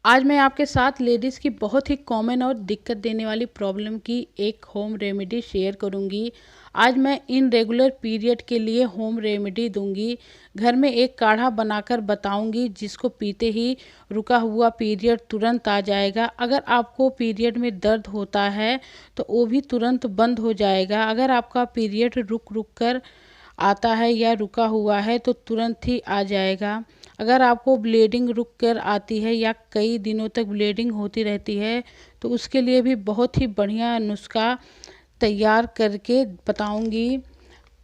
आज मैं आपके साथ लेडीज़ की बहुत ही कॉमन और दिक्कत देने वाली प्रॉब्लम की एक होम रेमेडी शेयर करूंगी। आज मैं इन रेगुलर पीरियड के लिए होम रेमेडी दूंगी। घर में एक काढ़ा बनाकर बताऊंगी जिसको पीते ही रुका हुआ पीरियड तुरंत आ जाएगा। अगर आपको पीरियड में दर्द होता है तो वो भी तुरंत बंद हो जाएगा। अगर आपका पीरियड रुक रुक कर आता है या रुका हुआ है तो तुरंत ही आ जाएगा। अगर आपको ब्लीडिंग रुक कर आती है या कई दिनों तक ब्लीडिंग होती रहती है तो उसके लिए भी बहुत ही बढ़िया नुस्खा तैयार करके बताऊंगी।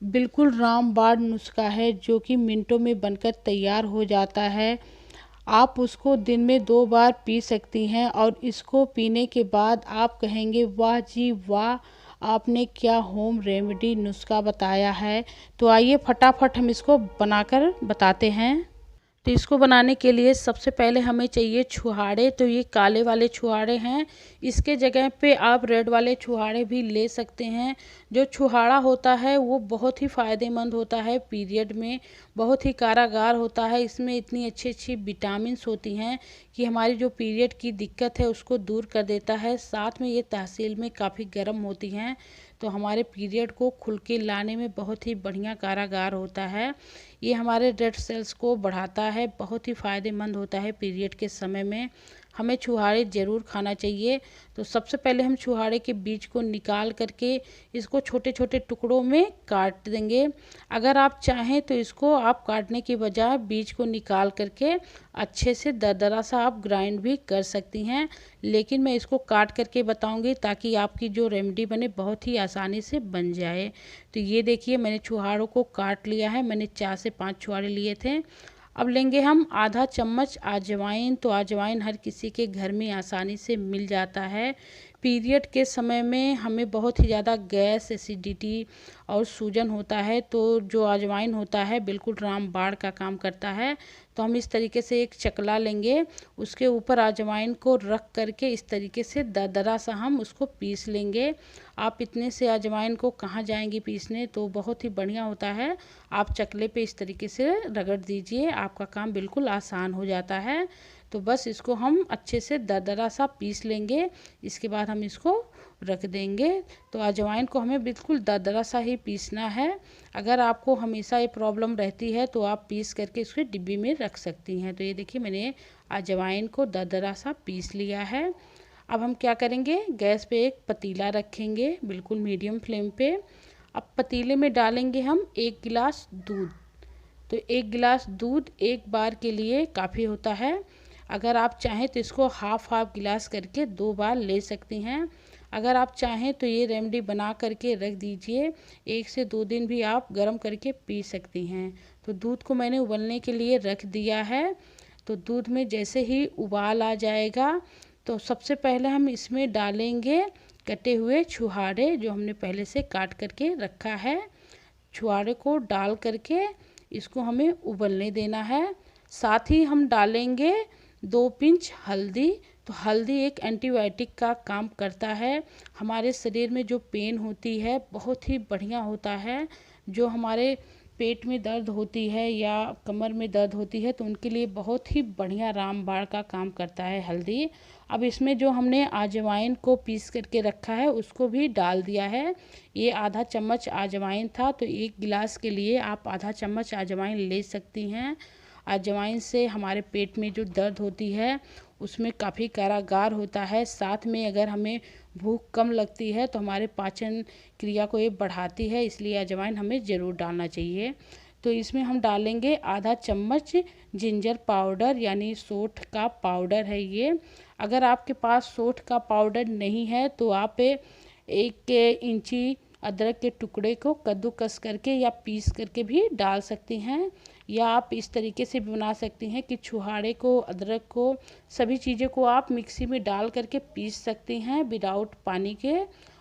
बिल्कुल रामबाण नुस्खा है जो कि मिनटों में बनकर तैयार हो जाता है। आप उसको दिन में 2 बार पी सकती हैं और इसको पीने के बाद आप कहेंगे वाह जी वाह, आपने क्या होम रेमेडी नुस्खा बताया है। तो आइए फटाफट हम इसको बनाकर बताते हैं। तो इसको बनाने के लिए सबसे पहले हमें चाहिए छुहाड़े। तो ये काले वाले छुहाड़े हैं, इसके जगह पे आप रेड वाले छुहाड़े भी ले सकते हैं। जो छुहाड़ा होता है वो बहुत ही फ़ायदेमंद होता है पीरियड में, बहुत ही कारागार होता है। इसमें इतनी अच्छी अच्छी विटामिन्स होती हैं कि हमारी जो पीरियड की दिक्कत है उसको दूर कर देता है। साथ में ये तहसील में काफ़ी गर्म होती हैं तो हमारे पीरियड को खुल के लाने में बहुत ही बढ़िया कारागार होता है। ये हमारे रेड सेल्स को बढ़ाता है, बहुत ही फ़ायदेमंद होता है पीरियड के समय में। हमें छुहारे ज़रूर खाना चाहिए। तो सबसे पहले हम छुहारे के बीज को निकाल करके इसको छोटे छोटे टुकड़ों में काट देंगे। अगर आप चाहें तो इसको आप काटने के बजाय बीज को निकाल करके अच्छे से दरदरा सा आप ग्राइंड भी कर सकती हैं, लेकिन मैं इसको काट करके बताऊंगी ताकि आपकी जो रेमेडी बने बहुत ही आसानी से बन जाए। तो ये देखिए मैंने छुहारों को काट लिया है, मैंने 4 से 5 छुहारे लिए थे। अब लेंगे हम आधा चम्मच अजवाइन। तो अजवाइन हर किसी के घर में आसानी से मिल जाता है। पीरियड के समय में हमें बहुत ही ज़्यादा गैस, एसिडिटी और सूजन होता है तो जो अजवाइन होता है बिल्कुल रामबाण का काम करता है। तो हम इस तरीके से एक चकला लेंगे, उसके ऊपर अजवाइन को रख करके इस तरीके से दरदरा सा हम उसको पीस लेंगे। आप इतने से अजवाइन को कहाँ जाएंगी पीसने, तो बहुत ही बढ़िया होता है। आप चकले पे इस तरीके से रगड़ दीजिए, आपका काम बिल्कुल आसान हो जाता है। तो बस इसको हम अच्छे से दरदरा सा पीस लेंगे, इसके बाद हम इसको रख देंगे। तो अजवाइन को हमें बिल्कुल दरदरा सा ही पीसना है। अगर आपको हमेशा ये प्रॉब्लम रहती है तो आप पीस करके इसको डिब्बी में रख सकती हैं। तो ये देखिए मैंने अजवाइन को दरदरा सा पीस लिया है। अब हम क्या करेंगे, गैस पे एक पतीला रखेंगे बिल्कुल मीडियम फ्लेम पे। अब पतीले में डालेंगे हम 1 गिलास दूध। तो 1 गिलास दूध एक बार के लिए काफ़ी होता है। अगर आप चाहें तो इसको हाफ हाफ गिलास करके 2 बार ले सकती हैं। अगर आप चाहें तो ये रेमेडी बना करके रख दीजिए, 1 से 2 दिन भी आप गर्म करके पी सकती हैं। तो दूध को मैंने उबलने के लिए रख दिया है। तो दूध में जैसे ही उबाल आ जाएगा तो सबसे पहले हम इसमें डालेंगे कटे हुए छुहारे जो हमने पहले से काट करके रखा है। छुहारे को डाल करके इसको हमें उबलने देना है। साथ ही हम डालेंगे 2 पिंच हल्दी। तो हल्दी एक एंटीबायोटिक का काम करता है, हमारे शरीर में जो पेन होती है बहुत ही बढ़िया होता है। जो हमारे पेट में दर्द होती है या कमर में दर्द होती है तो उनके लिए बहुत ही बढ़िया रामबाण का काम करता है हल्दी। अब इसमें जो हमने अजवाइन को पीस करके रखा है उसको भी डाल दिया है। ये आधा चम्मच अजवाइन था, तो 1 गिलास के लिए आप आधा चम्मच अजवाइन ले सकती हैं। अजवाइन से हमारे पेट में जो दर्द होती है उसमें काफ़ी कारागार होता है। साथ में अगर हमें भूख कम लगती है तो हमारे पाचन क्रिया को ये बढ़ाती है, इसलिए अजवाइन हमें ज़रूर डालना चाहिए। तो इसमें हम डालेंगे आधा चम्मच जिंजर पाउडर, यानी सौंठ का पाउडर है ये। अगर आपके पास सौंठ का पाउडर नहीं है तो आप 1 इंची अदरक के टुकड़े को कद्दूकस करके या पीस करके भी डाल सकती हैं। या आप इस तरीके से भी बना सकती हैं कि छुहारे को, अदरक को, सभी चीज़ों को आप मिक्सी में डाल करके पीस सकती हैं विदाउट पानी के,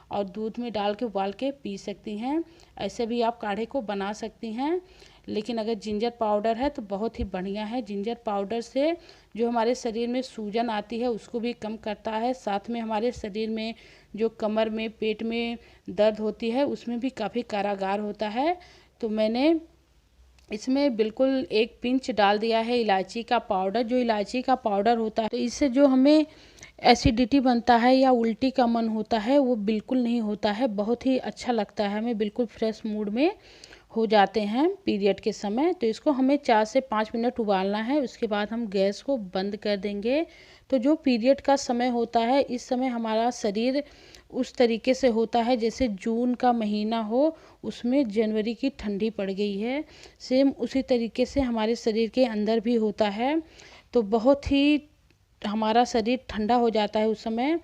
और दूध में डाल के उबाल के पी सकती हैं। ऐसे भी आप काढ़े को बना सकती हैं। लेकिन अगर जिंजर पाउडर है तो बहुत ही बढ़िया है। जिंजर पाउडर से जो हमारे शरीर में सूजन आती है उसको भी कम करता है। साथ में हमारे शरीर में जो कमर में, पेट में दर्द होती है उसमें भी काफ़ी कारागार होता है। तो मैंने इसमें बिल्कुल एक पिंच डाल दिया है इलायची का पाउडर। जो इलायची का पाउडर होता है तो इससे जो हमें एसिडिटी बनता है या उल्टी का मन होता है वो बिल्कुल नहीं होता है, बहुत ही अच्छा लगता है हमें, बिल्कुल फ्रेश मूड में हो जाते हैं पीरियड के समय। तो इसको हमें 4 से 5 मिनट उबालना है, उसके बाद हम गैस को बंद कर देंगे। तो जो पीरियड का समय होता है इस समय हमारा शरीर उस तरीके से होता है जैसे जून का महीना हो, उसमें जनवरी की ठंडी पड़ गई है, सेम उसी तरीके से हमारे शरीर के अंदर भी होता है। तो बहुत ही हमारा शरीर ठंडा हो जाता है उस समय।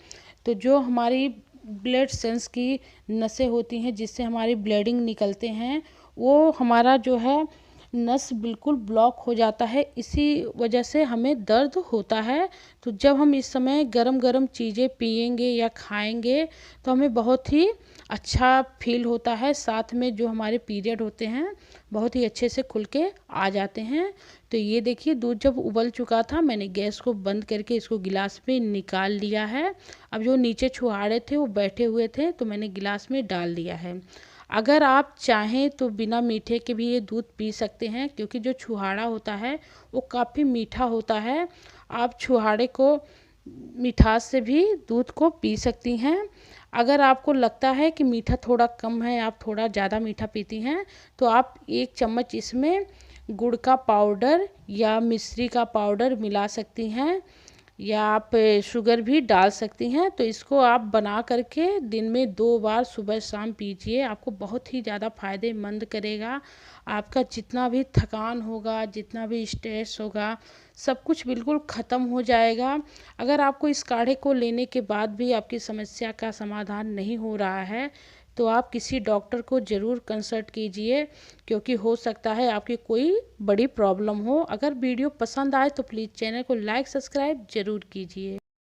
तो जो हमारी ब्लड सेल्स की नसें होती हैं जिससे हमारी ब्लीडिंग निकलते हैं, वो हमारा जो है नस बिल्कुल ब्लॉक हो जाता है, इसी वजह से हमें दर्द होता है। तो जब हम इस समय गरम गरम चीज़ें पिएंगे या खाएंगे तो हमें बहुत ही अच्छा फील होता है, साथ में जो हमारे पीरियड होते हैं बहुत ही अच्छे से खुल के आ जाते हैं। तो ये देखिए दूध जब उबल चुका था, मैंने गैस को बंद करके इसको गिलास में निकाल लिया है। अब जो नीचे छुहारे थे वो बैठे हुए थे तो मैंने गिलास में डाल दिया है। अगर आप चाहें तो बिना मीठे के भी ये दूध पी सकते हैं, क्योंकि जो छुहारा होता है वो काफ़ी मीठा होता है। आप छुहारे को मिठास से भी दूध को पी सकती हैं। अगर आपको लगता है कि मीठा थोड़ा कम है, आप थोड़ा ज़्यादा मीठा पीती हैं, तो आप 1 चम्मच इसमें गुड़ का पाउडर या मिश्री का पाउडर मिला सकती हैं, या आप शुगर भी डाल सकती हैं। तो इसको आप बना करके दिन में 2 बार सुबह शाम पीजिए, आपको बहुत ही ज़्यादा फ़ायदेमंद करेगा। आपका जितना भी थकान होगा, जितना भी स्ट्रेस होगा, सब कुछ बिल्कुल ख़त्म हो जाएगा। अगर आपको इस काढ़े को लेने के बाद भी आपकी समस्या का समाधान नहीं हो रहा है तो आप किसी डॉक्टर को ज़रूर कंसल्ट कीजिए, क्योंकि हो सकता है आपकी कोई बड़ी प्रॉब्लम हो। अगर वीडियो पसंद आए तो प्लीज़ चैनल को लाइक सब्सक्राइब ज़रूर कीजिए।